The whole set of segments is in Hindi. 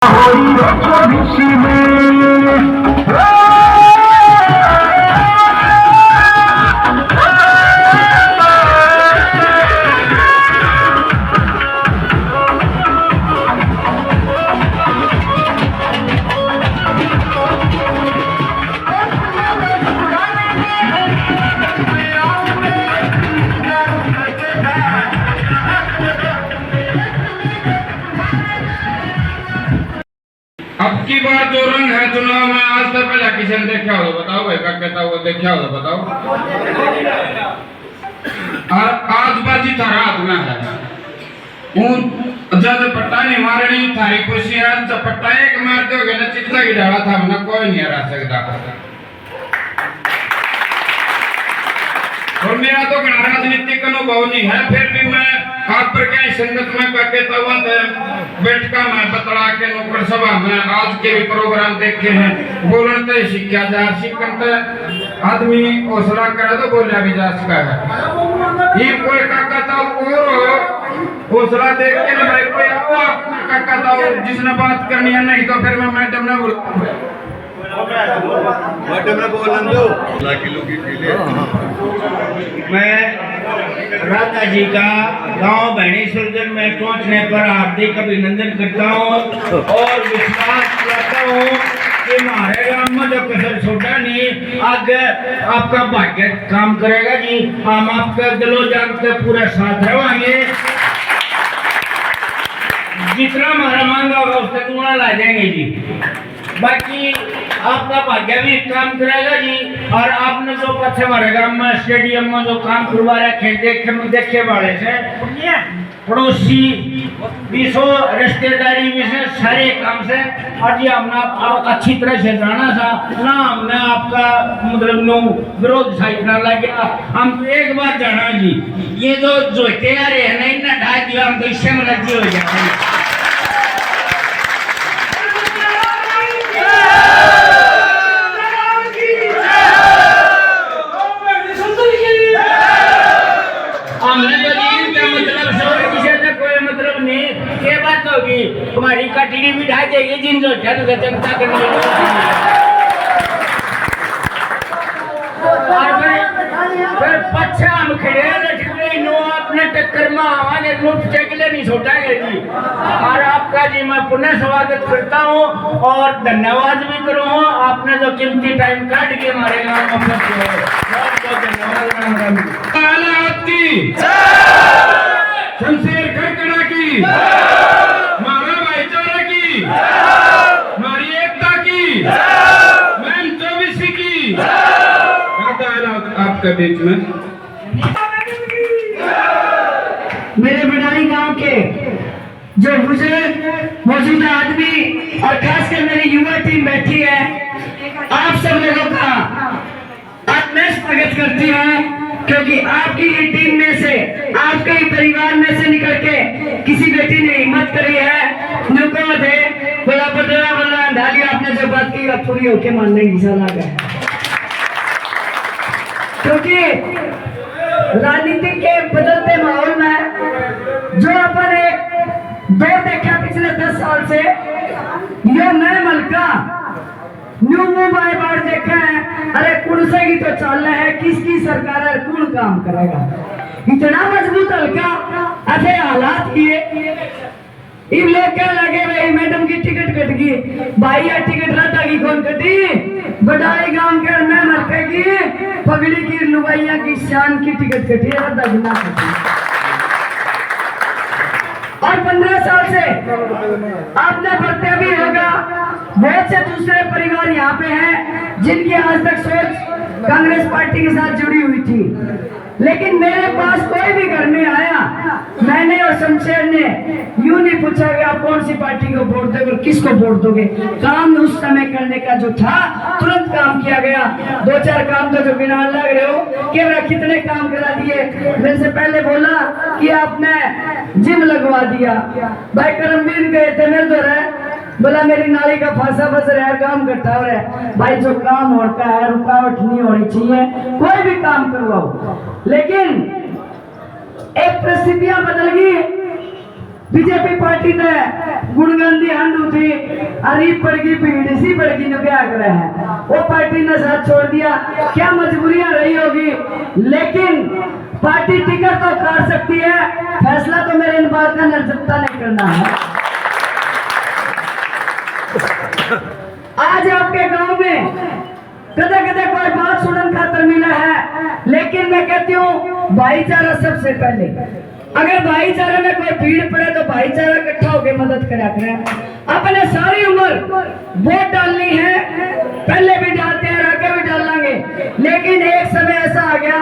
अब की बार जो रंग है चुनाव में आज तक पहले किसी ने देखा हो बताओ भाई क्या कहता हो देखा हो बताओ। और आज बाजी था रात में है जब पट्टा नहीं मारनी थारी खुशी है जब पट्टा एक मारते हो ना चित्ता की डाला था ना कोई नहीं हरा सकता। और मेरा तो राजनीतिक अनुभव नहीं है फिर भी मैं आप पर क्या संगत में कहता हुआ बैठका में बतला के नौकर सभा में आज के भी प्रोग्राम देखे हैं बोलते शिक्षा जा शिकनते आदमी हौसला करे तो बोलिया भी जा सका है ये कोई का कहता और हौसला देख के ना भाई कोई का कहता जिसने बात करनी है नहीं तो फिर मैं मैडम ने बोलन दो किलो की मैं राधा जी का गांव बहनी सुरजन में पहुंचने पर हार्दिक अभिनंदन करता हूं और विश्वास करता हूं कि हमारे गांव में जो कसर छोटा नहीं आगे आपका भाग्य काम करेगा जी। हम आपका दिलो जान के पूरा साथ रहेंगे जितना हमारा मांगा होगा उससे दुगना ला जाएंगे जी। बाकी आपका भाग्य भी काम करेगा जी। और आपने जो पीछे हमारे गांव में स्टेडियम में जो काम करवा रखे देखे वाले से पड़ोसी बीसों रिश्तेदारी में से सारे काम से और जी हमने आप अच्छी तरह से जाना था ना हमने आपका मतलब नो विरोध साइड ना लगे हम तो एक बार जाना जी ये जो तैयार है नहीं ना ढाई दिया हम तो इससे में राजी हो जाते हैं। तुम्हारी कटरी भी ढा जाएगी जिन जो जनता करनी फिर पच्छा हम खड़े नो अपने टक्कर में आवाज लुट चकले नहीं छोटाएंगे जी। और आपका जी मैं पुनः स्वागत करता हूँ और धन्यवाद भी करूँ आपने जो कीमती टाइम काट के हमारे गाँव में बहुत धन्यवाद। शमशेर खड़कड़ा की मारा भाईचारा की हमारी एकता की मैम 24 की आपके बीच में मेरे बड़ाई गांव के जो बुजुर्ग मौजूदा आदमी और खासकर मेरी युवा टीम बैठी है आप सब लोगों का आज मैं स्वागत करती हूँ क्योंकि आपकी ही टीम में से आपके ही परिवार में से निकल के किसी बेटी ने हिम्मत करी है नुको थे बोला बदला बोला ढाली आपने जो बात की अब पूरी होके मानने की सलाह है क्योंकि राजनीति के बदलते माहौल में जो अपन एक दो देखा पिछले 10 साल से ये नए मलका न्यू बाय बार देखा है अरे कुर्से की तो चल रहा है किसकी सरकार है कौन काम करेगा इतना मजबूत हल्का ऐसे हालात किए इन लोग क्या लगे भाई मैडम की टिकट कट गई भाई या टिकट रहता की कौन कटी बटाई गांव के मैं मलके की पगड़ी की लुगाइया की शान की टिकट कटी रहता बिना कटी। और 15 साल से आपने बढ़ते भी होगा बहुत से दूसरे परिवार यहाँ पे हैं जिनकी आज तक सोच कांग्रेस पार्टी के साथ जुड़ी हुई थी लेकिन मेरे पास कोई भी घर में आया मैंने और शमशेर ने यूं नहीं पूछा कि आप कौन सी पार्टी को वोट दोगे किसको वोट दोगे। काम उस समय करने का जो था तुरंत काम किया गया। 2-4 काम तो जो बिना लग रहे हो कि मैं कितने काम करा दिए। मेरे से पहले बोला कि आपने जिम लगवा दिया भाई करमवीर गए थे मेरे तो रहे बोला मेरी नाली का फांसा फंस रहा है काम करता हो रहा है भाई जो काम होता है रुकावट नहीं होनी चाहिए कोई भी काम करवाओ। लेकिन एक परिस्थितियां बदल गई बीजेपी पार्टी ने गुणगंदी हंडू थी, अरीब पड़गी भीड़ सी पड़गी नु क्या करे है। वो पार्टी ने साथ छोड़ दिया, क्या मजबूरियां रही होगी, लेकिन पार्टी टिकट तो काट सकती है, फैसला तो मेरे इन बात का निर्जरता नहीं करना है। आज आपके गांव में कदे कदे कोई बात सुनने खातर मिला है, लेकिन मैं कहती हूँ भाईचारा सबसे पहले। अगर भाईचारे में कोई भीड़ पड़े तो भाईचारा इकट्ठा होकर मदद करा करें। अपने सारी उम्र वोट डालनी है, पहले भी डालते हैं, आगे भी डालेंगे, लेकिन एक समय ऐसा आ गया,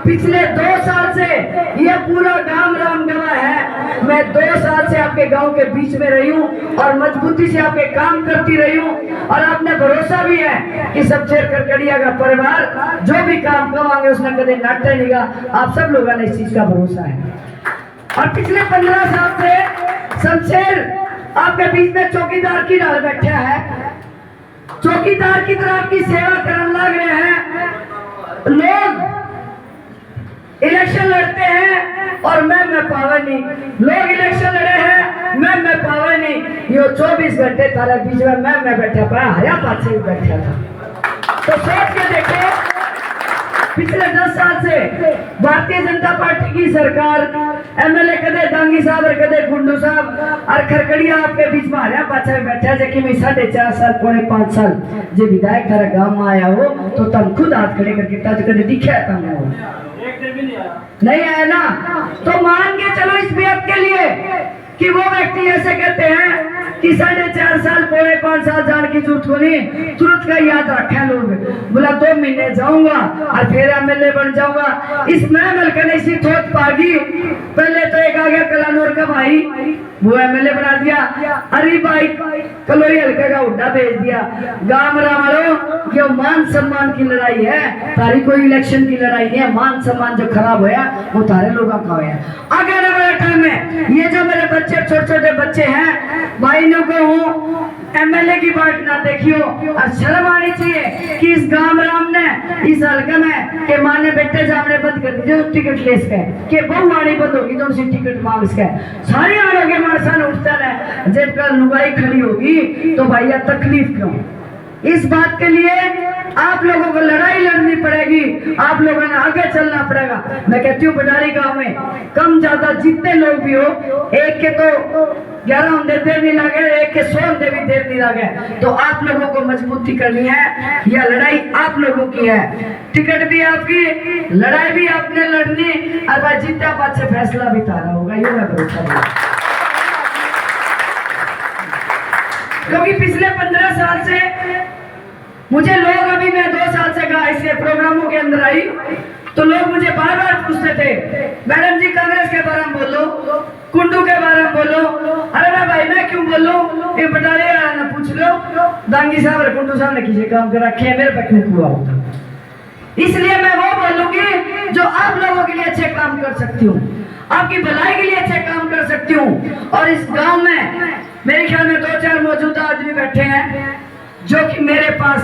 पिछले 2 साल से ये पूरा गांव राम गवा है। मैं 2 साल से आपके गांव के बीच में रही हूँ और मजबूती से आपके काम करती रही हूँ, और आपने भरोसा भी है कि शमशेर करकड़िया का परिवार जो भी काम करवाएंगे उसमें कभी नाटे नहीं गा। आप सब लोगों ने इस चीज का भरोसा है। और पिछले 15 साल से शमशेर आपके बीच में चौकीदार की डाल बैठा है, चौकीदार की तरह आपकी सेवा करने लग रहे हैं। लोग इलेक्शन लड़ते हैं और मैं पावर नहीं, लोग इलेक्शन लड़े हैं, मैं पावर नहीं। ये 24 घंटे थारे बीच में मैं बैठा पाया, हया पास भी बैठा था। तो सोच के देखे, पिछले 10 साल से भारतीय जनता पार्टी की सरकार, एमएलए कदे दांगी साहब और कदे गुंडू साहब और खरकड़िया आपके बीच में हरिया पाछा बैठा, जबकि मैं 4.5 साल पौने 5 साल जो विधायक थारा गांव में आया हो तो तुम खुद हाथ खड़े करके ताज कदे दिखा था नहीं आया ना। तो मान के चलो इस बात के लिए कि वो व्यक्ति ऐसे कहते हैं कि 4.5 साल पौने 5 साल जान की जरूरत को नहीं, तुरंत का याद रखे लोग। बोला 2 महीने जाऊंगा और फिर एमएलए बन जाऊंगा। इस महमल का नहीं सी थोत पागी, पहले तो एक आ गया कलानौर का भाई, वो एमएलए बना दिया। अरे भाई कलोई हल्के का उड्डा भेज दिया। गांव वालों, ये मान सम्मान की लड़ाई है, तारी कोई इलेक्शन की लड़ाई नहीं है। मान सम्मान जो खराब होया वो तारे लोगों का होया। आगे वाले टाइम में ये जो मेरे बच्चे छोटे छोटे बच्चे हैं, भाई ने कहूँ एमएलए की बात ना देखियो, और शर्म आनी चाहिए कि इस गांव राम ने इस हल्के में के माने बेटे जामने बंद कर दीजिए टिकट ले सके के बहु आनी बंद होगी जो उनसे टिकट मांग सके। सारे आने के मारसान उठता है, जब कल लुगाई खड़ी होगी तो भैया तकलीफ क्यों। इस बात के लिए आप लोगों को लड़ाई लड़नी पड़ेगी, आप लोगों ने आगे चलना पड़ेगा। मैं कहती हूँ बडाली गांव में कम ज्यादा जितने लोग भी हो, एक के तो 11 होंगे देर नहीं लगे, एक के 100 होंगे भी देर नहीं लगे। तो आप लोगों को मजबूती करनी है, यह लड़ाई आप लोगों की है। टिकट भी आपकी, लड़ाई भी आपने लड़नी, और भाई जितना बात से फैसला भी तारा होगा, ये मैं भरोसा। क्योंकि पिछले 15 साल से मुझे लोग, अभी मैं 2 साल से ऐसे प्रोग्रामों के अंदर आई तो लोग मुझे बार बार पूछते थे, मैडम जी कांग्रेस के बारे में बोलो, कुंडू के बारे में बोलो। अरे मैं भाई मैं क्यों बोलो, ये बटाले ना पूछ लो, दांगी साहब और कुंडू साहब ने किसी काम कर रखे है, मेरे पक्ष में हुआ होता। इसलिए मैं वो बोलूंगी जो आप लोगों के लिए अच्छे काम कर सकती हूँ, आपकी भलाई के लिए अच्छे काम कर सकती हूँ। और इस गांव में मेरे ख्याल में 2-4 मौजूदा आदमी बैठे हैं जो कि मेरे पास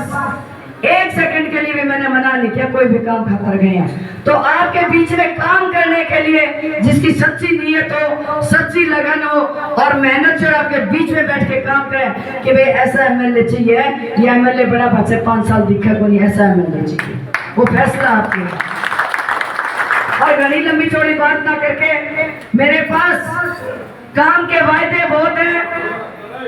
1 सेकंड के लिए भी मैंने मना नहीं किया, कोई भी काम खातर गए हैं। तो आपके बीच में काम करने के लिए जिसकी सच्ची नीयत हो, सच्ची लगन हो और मेहनत से आपके बीच में बैठ के काम करें कि भाई ऐसा एमएलए चाहिए, ये एमएलए बड़ा बच्चे 5 साल दिखा को नहीं, ऐसा एमएलए चाहिए, वो फैसला आपके। और घनी लंबी चौड़ी बात ना करके, मेरे पास काम के वायदे बहुत हैं।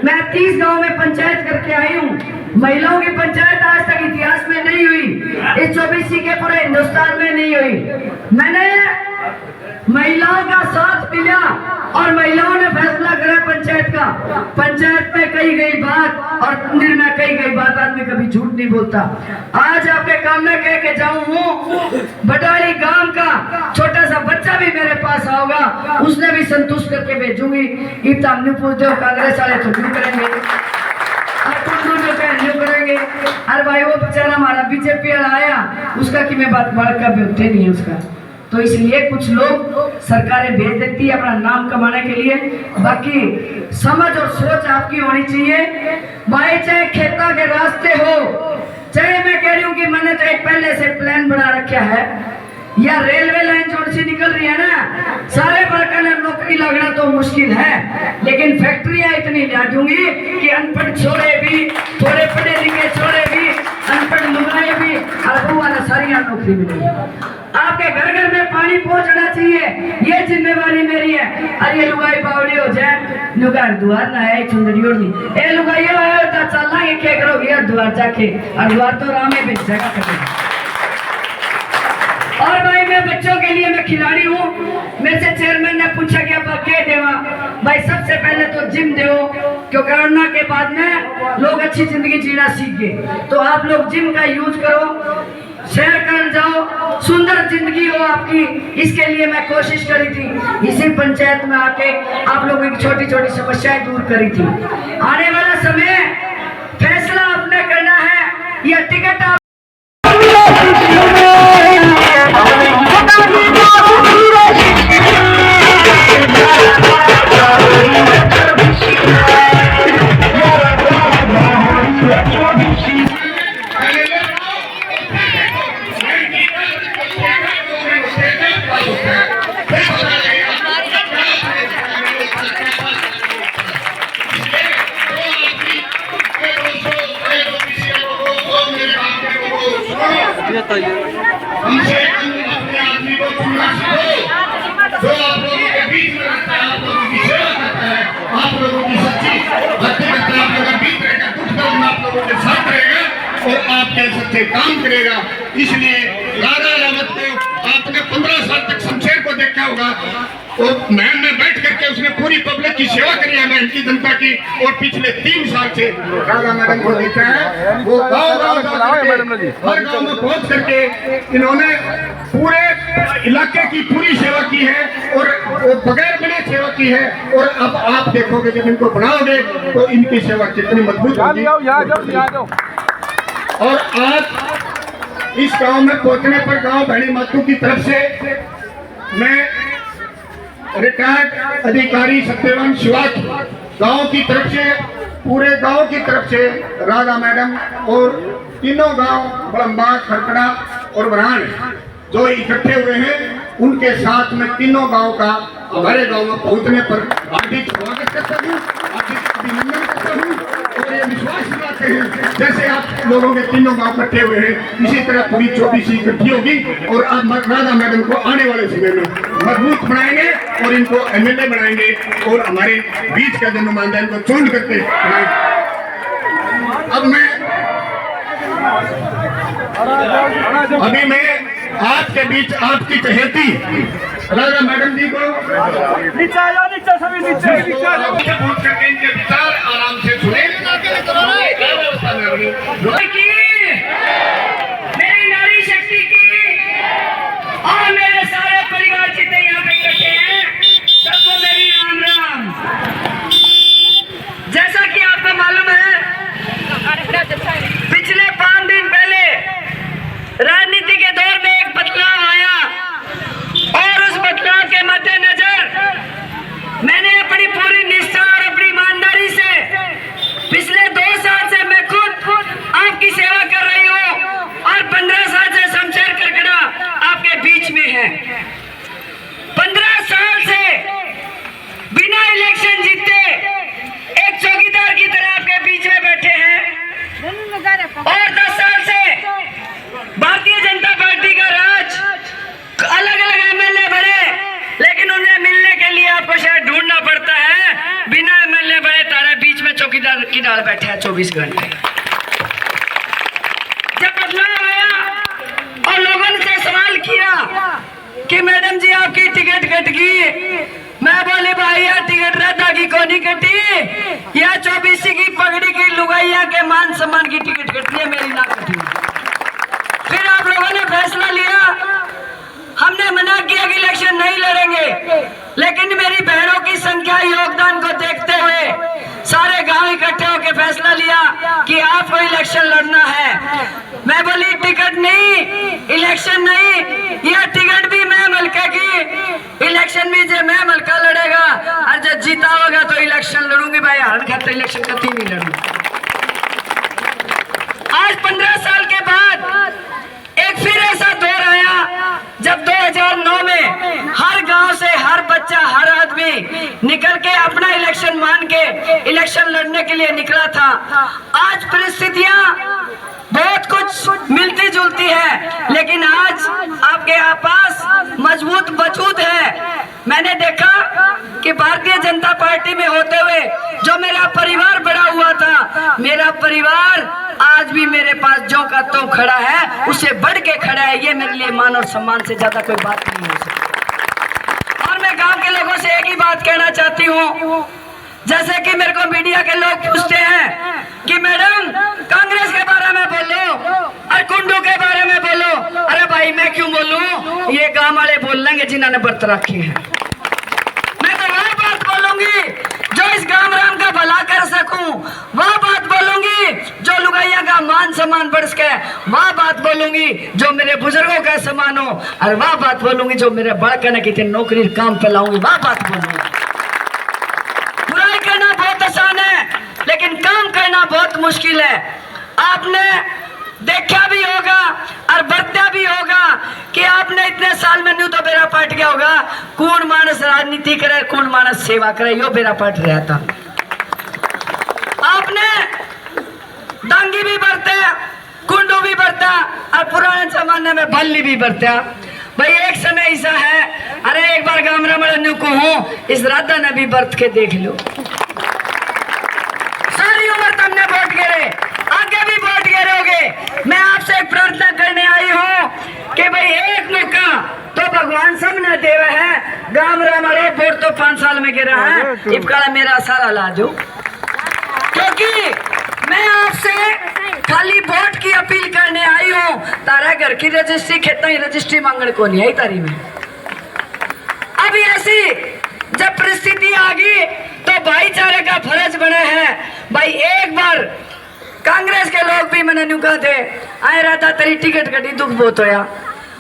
मैं 30 गांव में पंचायत करके आई हूँ, महिलाओं की पंचायत आज तक इतिहास में नहीं हुई, इस 24 के पूरे हिंदुस्तान में नहीं हुई। मैंने महिलाओं का साथ मिला और महिलाओं ने फैसला करा पंचायत का। पंचायत में कही गई बात और मंदिर में कही गई बात, आदमी कभी झूठ नहीं बोलता। आज आपके काम में कह के जाऊं हूँ, बटाली गांव का छोटा सा बच्चा भी मेरे पास आओगा, उसने भी संतुष्ट करके भेजूंगी। इतना जो कांग्रेस वाले तो क्यों करेंगे, करेंगे। अरे भाई वो बेचारा हमारा बीजेपी वाला आया, उसका कि मैं बात बात का भी होते नहीं है उसका। तो इसलिए कुछ लोग सरकारें भेज देती है अपना नाम कमाने के लिए, बाकी समझ और सोच आपकी होनी चाहिए। भाई चाहे खेता के रास्ते हो, चाहे मैं कह रही हूँ कि मैंने तो एक पहले से प्लान बना रखा है या रेलवे लाइन जोड़ से निकल रही है ना, सारे वर्कर ने नौकरी लगना तो मुश्किल है, लेकिन फैक्ट्रियां इतनी ला दूंगी कि अनपढ़ छोरे भी, थोड़े पढ़े लिखे छोरे भी, अनपढ़ लुगाई भी, और वाला सारी नौकरी मिलेगी। आपके घर घर में पानी पहुंचना चाहिए, ये जिम्मेवारी मेरी है। अरे ये लुगाई बावड़ी हो जाए, लुगाई द्वार ना है चुंदड़ी ओढ़नी, ए लुगाई है तो चलना है क्या करोगे यार द्वार जाके, और द्वार तो राम में बेच जाएगा करेगा। और भाई मैं बच्चों के लिए मैं खिलाड़ी हूँ, मेरे से चेयरमैन ने पूछा कि आप क्या देवा, भाई सबसे पहले तो जिम दो, क्योंकि कोरोना के बाद में लोग अच्छी जिंदगी जीना सीख गए, तो आप लोग जिम का यूज करो, शेयर कर जाओ, सुंदर जिंदगी हो आपकी। इसके लिए मैं कोशिश करी थी, इसी पंचायत में आके आप लोगों की छोटी छोटी समस्याएं दूर करी थी। आने वाला समय फैसला आपने करना है, यह टिकट आप हमसे अपने आदमी को चुनना सीखो, जो आप लोगों के बीच में रहता है, आप लोगों की सेवा करता है, आप लोगों की सच्ची भक्ति करता है, आप लोगों के बीच रहेगा, दुख दर्द में आप लोगों के साथ रहेगा और आपके सच्चे काम करेगा। इसलिए राजा रावत को आपने 15 साल तक शमशेर को देखा होगा, और महल में बैठ करके उसने पूरी पब्लिक की सेवा करी है, महल की जनता की, और पिछले 3 साल से राजा मैडम को देखा है, वो गाँव हर गाँव में पहुँच करके इन्होंने पूरे इलाके की पूरी सेवा की है और बगैर बने सेवा की है। और अब आप देखोगे जब इनको बनाओगे तो इनकी सेवा कितनी मजबूत होगी। और आज इस गांव में पहुंचने पर गांव भैणी मातू की तरफ से मैं रिटायर्ड अधिकारी सत्यवान शिवाज गांव की तरफ से, पूरे गांव की तरफ से राधा मैडम और तीनों गांव बड़म्बा, खरकड़ा और बरान जो इकट्ठे हुए हैं, उनके साथ में तीनों गांव का हमारे गांव में पहुंचने पर हार्दिक स्वागत करता हूँ, हार्दिक अभिनंदन करता हूँ। और ये विश्वास दिलाते हैं जैसे आप लोगों के तीनों गांव इकट्ठे हुए हैं, इसी तरह पूरी 24 इकट्ठी होगी और अब राधा मैडम को आने वाले समय में मजबूत बनाएंगे और इनको एमएलए बनाएंगे और हमारे बीच का जो नुमाइंदा इनको चुन करके बनाएंगे। अब मैं अभी मैं आपके बीच आपकी चहेती राजा मैडम जी को नीचे आ जाओ, नीचे सभी नीचे नीचे आ जाओ। पूछ करके इनके विचार आराम से सुने। मेरी नारी शक्ति की और मेरे सारे परिवार जितने यहाँ पे इकट्ठे हैं, सबको मेरी राम राम। जैसा कि आपको मालूम है, पिछले 5 दिन पहले राजनीति के दौर में एक बदलाव आया और उस बदलाव के मद्देनजर मैंने अपनी पूरी निष्ठा और अपनी ईमानदारी से पिछले 2 साल से मैं खुद आपकी सेवा कर रही हूँ और 15 साल से शमशेर खरकड़ा आपके बीच में है। 15 साल से बिना इलेक्शन जीते एक चौकीदार की तरह आपके बीच में बैठे हैं और 10 साल से भारतीय जनता पार्टी का राज, अलग अलग एमएलए बने, लेकिन उन्हें मिलने के लिए आपको शायद ढूंढना पड़ता है। बिना एमएलए बने तारे बीच में चौकीदार की डाल बैठे हैं 24 घंटे। जब बदलाव आया और लोगों ने से सवाल किया कि मैडम जी आपकी टिकट कट गई, मैं बोले भाई यार टिकट रहता की कौन कटी, या 24 की पगड़ी की लुगाइया के मान सम्मान की टिकट कटी है, मेरी ना कटी। फिर आप लोगों ने फैसला लिया, हमने मना किया कि इलेक्शन नहीं लड़ेंगे, लेकिन मेरी बहनों की संख्या योगदान को देखते हुए सारे गांव इकट्ठे होकर फैसला लिया कि आपको इलेक्शन लड़ना है। मैं बोली टिकट नहीं, इलेक्शन नहीं, यह टिकट भी मैं मलका की, इलेक्शन भी जो मैं मलका लड़ेगा और जब जीता होगा तो इलेक्शन लड़ूंगी भाई, हर खाते इलेक्शन कभी नहीं लड़ूंगी। आज 15 साल के बाद एक फिर ऐसा दौर आया जब 2009 में हर गांव से हर बच्चा हर आदमी निकल के अपना इलेक्शन मान के इलेक्शन लड़ने के लिए निकला था। आज परिस्थितियां बहुत कुछ मिलती जुलती है, लेकिन आज आपके पास मजबूत वजूद है। मैंने देखा कि भारतीय जनता पार्टी में होते हुए जो मेरा परिवार बड़ा हुआ था, मेरा परिवार आज भी मेरे पास जो का तो खड़ा है, उससे बढ़ के खड़ा है। ये मेरे लिए मान और सम्मान से ज्यादा कोई बात नहीं हो सकती। और मैं गांव के लोगों से एक ही बात कहना चाहती हूँ, जैसे कि मेरे को मीडिया के लोग पूछते हैं कि मैडम कांग्रेस के बारे में बोलो और कुंडू के बारे में बोलो। अरे भाई मैं क्यों बोलूं, ये गांव वाले बोल लेंगे जिन्होंने व्रत रखे हैं। मैं तो वह बात बोलूंगी जो इस गांव राम का भला कर सकूं, वह बात बोलूंगी जो लुगाइया का मान सम्मान बढ़ सके, वह बात बोलूंगी जो मेरे बुजुर्गों का सम्मान हो, और वह बात बोलूंगी जो मेरे बड़कने की नौकरी काम पे लाऊंगी, वह बात बोलूंगी। बुराई करना बहुत आसान है, लेकिन काम करना बहुत मुश्किल है। आपने देखा भी होगा और बरता भी होगा कि आपने इतने साल में न्यू तो बेरा पाट गया होगा, कौन मानस राजनीति करे, कौन मानस सेवा करे, यो बेरा पाट रहा था। आपने डांगी भी बरता, कुंडू भी बरता और पुराने जमाने में भल्ली भी बरता। भाई एक समय ऐसा है, अरे एक बार गामरा मड़न्यू को हूँ, इस राधा ने भी बरत के देख लो। सारी उम्र तुमने वोट गिरे, आगे भी वोट गिरोगे। मैं आपसे एक प्रार्थना करने आई हूँ कि भाई एक मौका तो भगवान सबने देवा है। गामरा मड़ो वोट तो 5 साल में गिरा है, इबका मेरा सारा लाजो, क्योंकि मैं आपसे खाली वोट की अपील करने आई हूँ। तारा घर की रजिस्ट्री खेतों की रजिस्ट्री मांगने को नहीं आई तारी में। अभी ऐसी जब परिस्थिति आ गई तो भाईचारे का फर्ज बना है। भाई एक बार कांग्रेस के लोग भी मैंने न्यू कहा थे, आए रहा था तेरी टिकट कटी, दुख बहुत होया।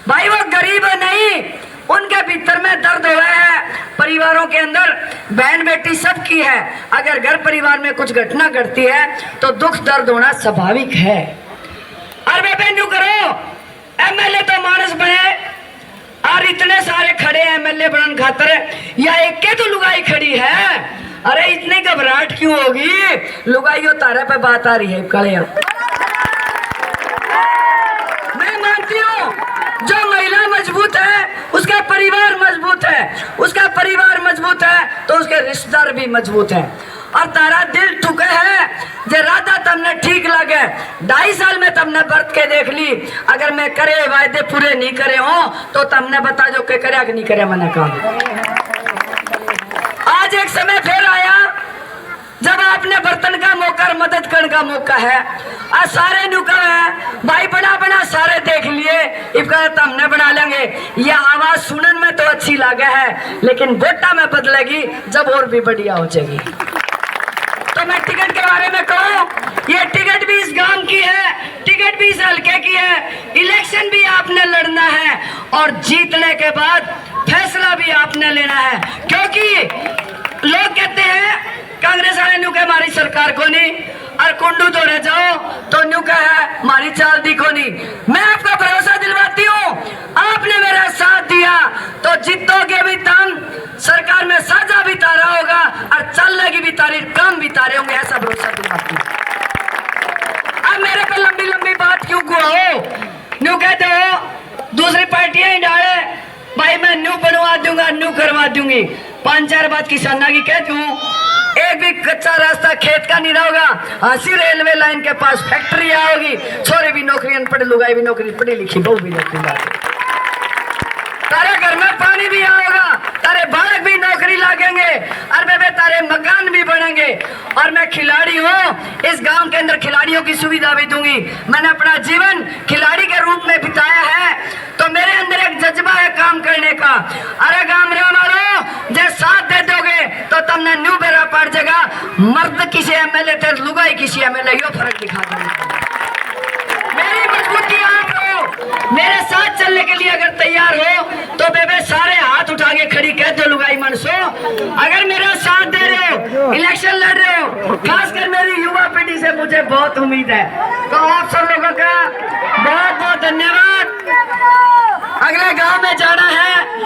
भाई वो गरीब है नहीं, उनके भीतर में दर्द हुआ है। परिवारों के अंदर बहन बेटी सबकी है, अगर घर परिवार में कुछ घटना घटती है तो दुख दर्द होना स्वाभाविक है। और मैं न्यू करो एमएलए तो मानस बने और इतने सारे खड़े हैं एमएलए बनने खातर, या एक के तो लुगाई खड़ी है। अरे इतनी घबराहट क्यों होगी, लुगाइयों तारे पे बात आ रही है कड़े। मैं मानती हूँ जो महिला मजबूत है उसका परिवार मजबूत है, उसका परिवार मजबूत है तो उसके रिश्तेदार भी मजबूत है। और तारा दिल ठुके है जे राधा तुमने ठीक लगे, 2.5 साल में तुमने बरत के देख ली। अगर मैं करे वायदे पूरे नहीं करे हो तो तुमने बता जो के करे कि नहीं करे। मैंने कहा आज एक समय फिर आया जब आपने बर्तन का मौका और मदद करने का मौका है। और सारे नुका है भाई, बना बना सारे देख लिए, इबका हमने बना लेंगे। ये आवाज सुनने में तो अच्छी लगे है, लेकिन वोटा में बदलेगी जब और भी बढ़िया हो जाएगी। तो मैं टिकट के बारे में कहूँ, ये टिकट भी इस गांव की है, टिकट भी इस हल्के की है। इलेक्शन भी आपने लड़ना है और जीतने के बाद फैसला भी आपने लेना है। क्योंकि लोग कहते हैं कांग्रेस वाले न्यू के हमारी सरकार को नहीं, और कुंडू तो रह जाओ तो न्यू का है हमारी चाल दिखो नहीं। मैं आपको भरोसा दिलवाती हूँ, आपने मेरा साथ दिया तो जीतोगे भी तुम, सरकार में साझा भी तारा होगा और चलने भी तारी, काम भी तारे होंगे, ऐसा भरोसा दिलवाती हूँ। अब मेरे पे लंबी लंबी बात क्यों को हो, न्यू कहते हो दूसरी पार्टियां ही डाले, भाई मैं न्यू बनवा दूंगा, न्यू करवा दूंगी। 5-4 बात किसाना की कहती हूँ, एक भी कच्चा रास्ता खेत का नहीं रहेगा। हंसी रेलवे लाइन के पास फैक्ट्री आओगी, छोरे भी नौकरी, अनपढ़ लुगाई भी नौकरी, पढ़ी लिखी बहू भी नौकरी लागे, तारे घर में पानी भी आएगा, तारे बालक भी नौकरी लागेंगे और बेबे तारे मकान भी बनेंगे। और मैं खिलाड़ी हूँ, इस गांव के अंदर खिलाड़ियों की सुविधा भी दूंगी। मैंने अपना जीवन खिलाड़ी के रूप में बिताया है, तो मेरे अंदर एक जज्बा है काम करने का। अरे गांव वालों जे साथ दे दोगे तो तुमने न्यू बेरा पार जगह, मर्द किसी एमएलए थे, लुगाई किसी एमएलए, यो फर्क दिखा देंगे। मेरी मजबूती आप हो, मेरे साथ चलने के लिए अगर तैयार हो तो बेबे सारे हाथ उठा के खड़ी कह दो लुगाई मनसो, अगर मेरा साथ दे रहे हो, इलेक्शन लड़ रहे हो। खासकर मेरी युवा पीढ़ी से मुझे बहुत उम्मीद है, तो आप सब लोगों का बहुत बहुत धन्यवाद। अगले गांव में जाना है।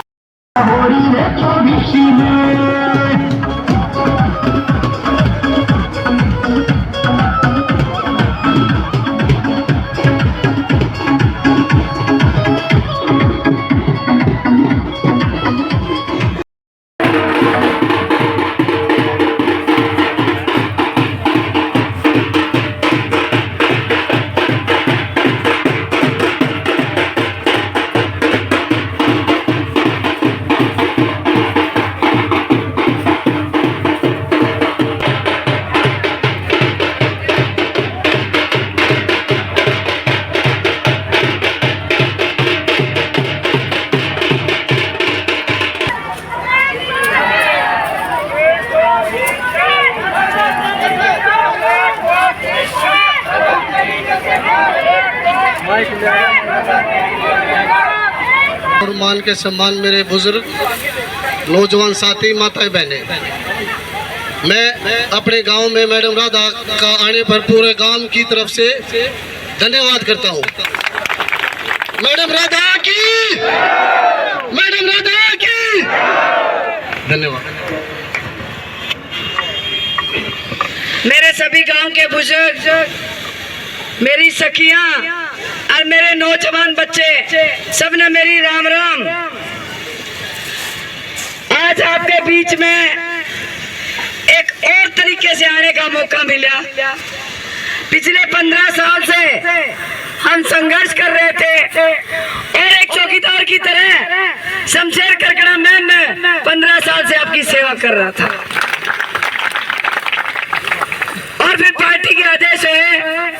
और मान के सम्मान मेरे बुजुर्ग नौजवान साथी माताएं बहनें, मैं अपने गांव में मैडम राधा का आने पर पूरे गांव की तरफ से धन्यवाद करता हूं। मैडम राधा की, मैडम राधा की धन्यवाद। मेरे सभी गांव के बुजुर्ग, मेरी सखियां और मेरे नौजवान बच्चे, सबने मेरी राम राम। आज आपके बीच में एक और तरीके से आने का मौका मिला। पिछले 15 साल से हम संघर्ष कर रहे थे और एक चौकीदार की तरह शमशेर करकड़ा में मैं 15 साल से आपकी सेवा कर रहा था। और फिर पार्टी के आदेश हुए,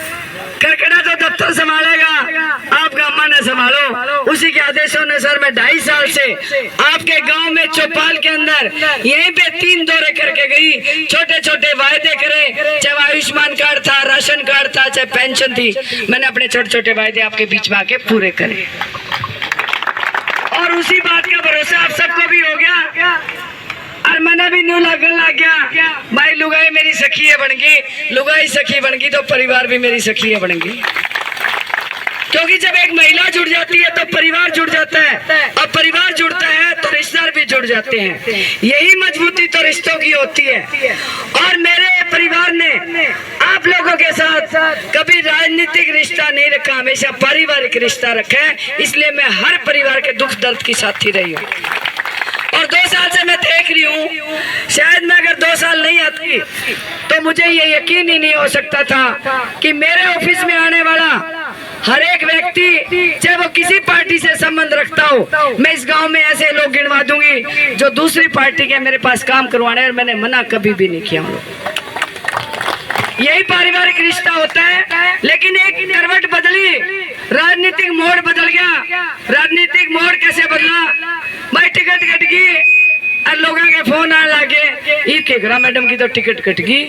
करकड़ा तो दफ्तर संभालेगा, आप गांव न संभालो। उसी के आदेशों ने सर मैं 2.5 साल से आपके गांव में चौपाल के अंदर यहीं पे 3 दौरे करके गई। छोटे छोटे वायदे करे, चाहे आयुष्मान कार्ड था, राशन कार्ड था, चाहे पेंशन थी, मैंने अपने छोटे छोटे वायदे आपके बीच में आके पूरे करे। और उसी बात का भरोसा आप सबको भी हो गया और मैंने भी न्यू लगन लग गया। भाई लुगाई मेरी सखी है बन गई, लुगाई सखी बन गई तो परिवार भी मेरी सखी है बन गई। क्योंकि जब एक महिला जुड़ जाती है तो परिवार जुड़ जाता है, और परिवार जुड़ता है तो रिश्तेदार भी जुड़ जाते हैं। यही मजबूती तो रिश्तों की होती है। और मेरे परिवार ने आप लोगों के साथ कभी राजनीतिक रिश्ता नहीं रखा, हमेशा पारिवारिक रिश्ता रखा है। इसलिए मैं हर परिवार के दुख दर्द की साथी रही हूँ। और 2 साल से मैं देख रही हूँ, शायद मैं अगर 2 साल नहीं आती तो मुझे ये यकीन ही नहीं हो सकता था कि मेरे ऑफिस में आने वाला हर एक व्यक्ति, चाहे वो किसी पार्टी से संबंध रखता हो, मैं इस गांव में ऐसे लोग गिनवा दूंगी जो दूसरी पार्टी के मेरे पास काम करवाने, और मैंने मना कभी भी नहीं किया। यही पारिवारिक रिश्ता होता है। लेकिन एक करवट बदली, राजनीतिक मोड़ बदल गया। राजनीतिक मोड़ कैसे बदला? भाई टिकट कट गई और लोगों के फोन आने लगे, ईब केकरा मैडम की तो टिकट कट गई,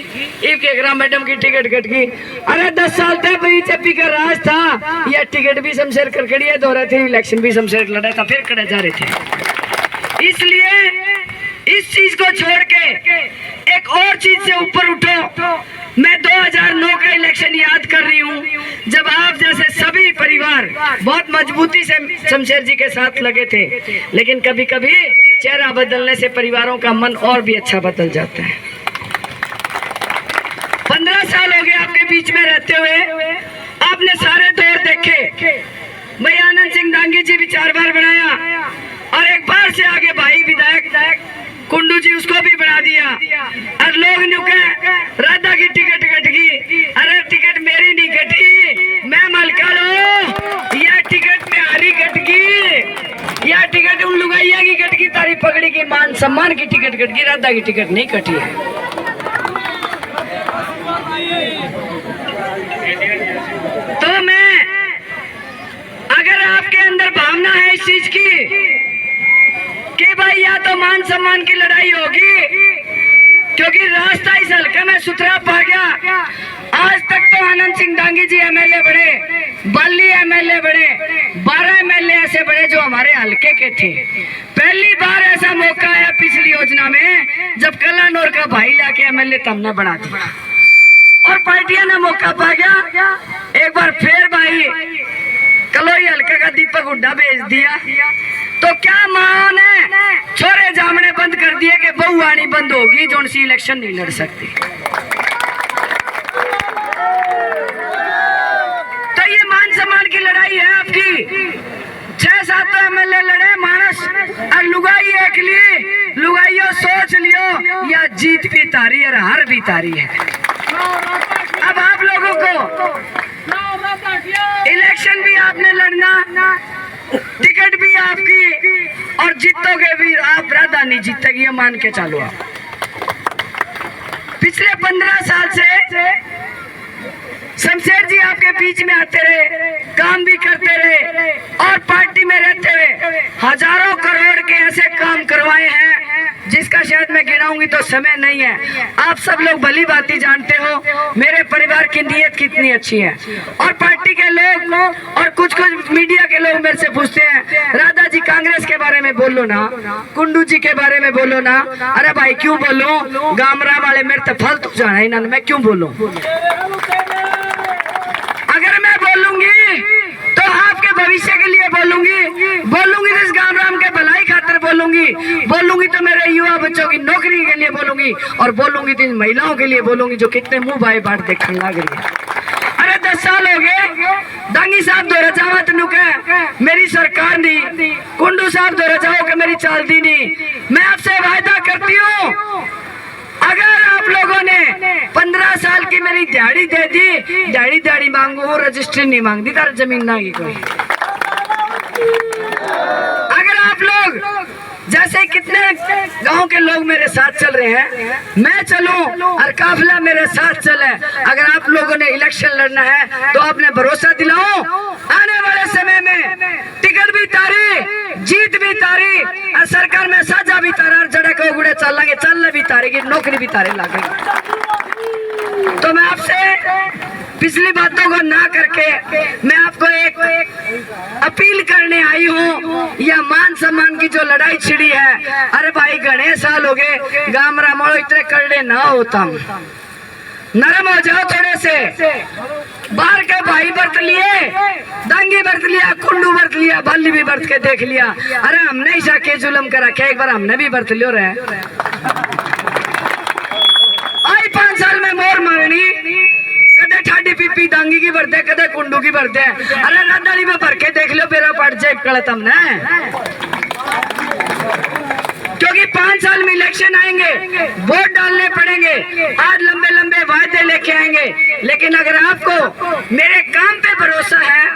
ईब केकरा मैडम की टिकट कट गई। अरे 10 साल तक बीजेपी का राज था, यह टिकट भी शमशेर करकड़िया दो रहे थे, इलेक्शन भी शमशेर लड़ा था, फिर कड़े जा रहे थे। इसलिए इस चीज को छोड़ के एक और चीज से ऊपर उठो। मैं 2009 का इलेक्शन याद कर रही हूँ, जब आप जैसे सभी परिवार बहुत मजबूती से शमशेर जी के साथ लगे थे। लेकिन कभी कभी चेहरा बदलने से परिवारों का मन और भी अच्छा बदल जाता है। 15 साल हो गए आपके बीच में रहते हुए, आपने सारे दौर देखे। भाई आनंद सिंह डांगी जी भी 4 बार बनाया, और एक बार से आगे भाई विधायक कुंडू जी उसको भी बना दिया। और लोग नुके राधा की टिकट कट गई। अरे टिकट मेरी नहीं कटी, मैं मलका लो, यह टिकट मेरी कट गई, यह टिकट उन लुगाइया की कट गई, तारी पगड़ी की मान सम्मान की टिकट कट गई, राधा की टिकट नहीं कटी है। तो मैं, अगर आपके अंदर भावना है इस चीज की कि भाई या तो मान सम्मान की लड़ाई होगी, क्योंकि रास्ता इस हल्के में सुथरा पा गया। आज तक तो आनंद सिंह डांगी जी एमएलए बने, बल्ली एमएलए बने, 12 एमएलए ऐसे बने जो हमारे हल्के के थे। पहली बार ऐसा मौका आया पिछली योजना में, जब कलानौर का भाई लाके एमएलए तमने बना दिया और पार्टियां ने मौका पा गया। एक बार फिर भाई कलोई हल्के का दीपक हुड्डा भेज दिया, तो क्या माँ ने छोरे जामने बंद कर दिए कि बहू आनी बंद होगी जो उनसी इलेक्शन नहीं लड़ सकती। तो ये मान सम्मान की लड़ाई है आपकी। 6-7 तो MLA लड़े मानस और लुगाई एक ली, लुगाइयो सोच लियो या जीत भी तारी और हार भी तारी है। अब आप लोगों को इलेक्शन भी आपने लड़ना, टिकट भी आपकी, और जीतोगे भी आप। राधा नहीं जीतेगी ये मान के चालो आप। पिछले 15 साल से शमशेर जी आपके बीच में आते रहे, काम भी करते रहे और पार्टी में रहते हुए हजारों करोड़ के ऐसे काम करवाए हैं जिसका शायद मैं गिनाऊंगी तो समय नहीं है। आप सब लोग भली बाती जानते हो मेरे परिवार की नीयत कितनी अच्छी है। और पार्टी के लोग और कुछ मीडिया के लोग मेरे से पूछते हैं, राधा जी कांग्रेस के बारे में बोलो ना, कुंडू जी के बारे में बोलो ना। अरे भाई क्यों बोलो, गामरा वाले मेरे तो फालतू जाना है ना, मैं क्यों बोलूं? अगर मैं बोलूंगी तो आपके भविष्य के लिए बोलूंगी तो इस गांव राम के भलाई खातिर बोलूंगी तो मेरे युवा बच्चों की नौकरी के लिए बोलूंगी, और बोलूंगी तो इन महिलाओं के लिए बोलूंगी जो कितने मुंह बाई बाट देखने लग रही है। अरे 10 साल हो गए दांगी साहब दो रजावा तेनू कह मेरी सरकार नहीं, कुंडू साहब दो रजाओ के मेरी चलती नहीं। मैं आपसे वायदा करती हूँ अगर आप लोगों ने 15 साल की मेरी दिहाड़ी दे दी, दिहाड़ी मांगू, रजिस्ट्री नहीं मांगती तार जमीन ना की कोई। अगर आप लोग जैसे कितने गांव के लोग मेरे साथ चल रहे हैं, मैं चलूं और काफिला मेरे साथ चले। अगर आप लोगों ने इलेक्शन लड़ना है तो आपने भरोसा दिलाओ आने वाले समय में टिकट भी तारी, जीत भी तारी और सरकार में साझा भी तारा, जड़े को गुड़े चलने भी तारेगी, नौकरी भी तारे लागेगी। तो मैं आपसे पिछली बातों को ना करके मैं आपको एक अपील करने आई हूँ। यह मान सम्मान की जो लड़ाई छिड़ी है, अरे भाई घने साल हो गए गामरा मोड़ो इतने करड़े ना होता, नरम हो जाओ थोड़े से। बाहर के भाई बरत लिए, दांगी बरत लिया, कुंडू बरत लिया, बल्ली भी बरत के देख लिया। अरे हमने ईशा के जुलम कर रखे, एक बार हमने भी बरत लियो रहे। आई 5 साल में मोर मारनी, कदे ठाडी पीपी दांगी की बरते, कदे कुंडू की बरते। अरे रद्दाली में भर के देख लो बेरा पड़ जाए कड़त हमने। क्योंकि 5 साल में इलेक्शन आएंगे, वोट डालने पड़ेंगे, आज लंबे लंबे वायदे लेके आएंगे। लेकिन अगर आपको मेरे काम पे भरोसा है,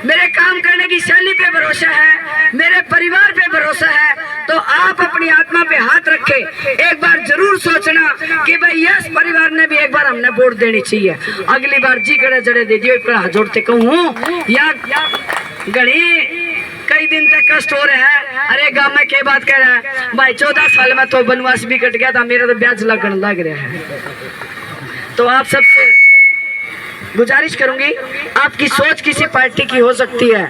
मेरे काम करने की शैली पे भरोसा है, मेरे परिवार पे भरोसा है, तो आप अपनी आत्मा पे हाथ रखे एक बार जरूर सोचना कि भाई यस परिवार ने भी एक बार हमने वोट देनी चाहिए। अगली बार जी कड़े जड़े दे दियो, हाथ जोड़ते कहूँ या गणी कई दिन तक कष्ट हो रहा है। अरे गांव में क्या बात कर रहा है भाई, 14 साल में तो वनवास भी कट गया था, मेरा तो ब्याज लगने लग रहा है। तो आप सबसे गुजारिश करूंगी, आपकी सोच किसी पार्टी की हो सकती है,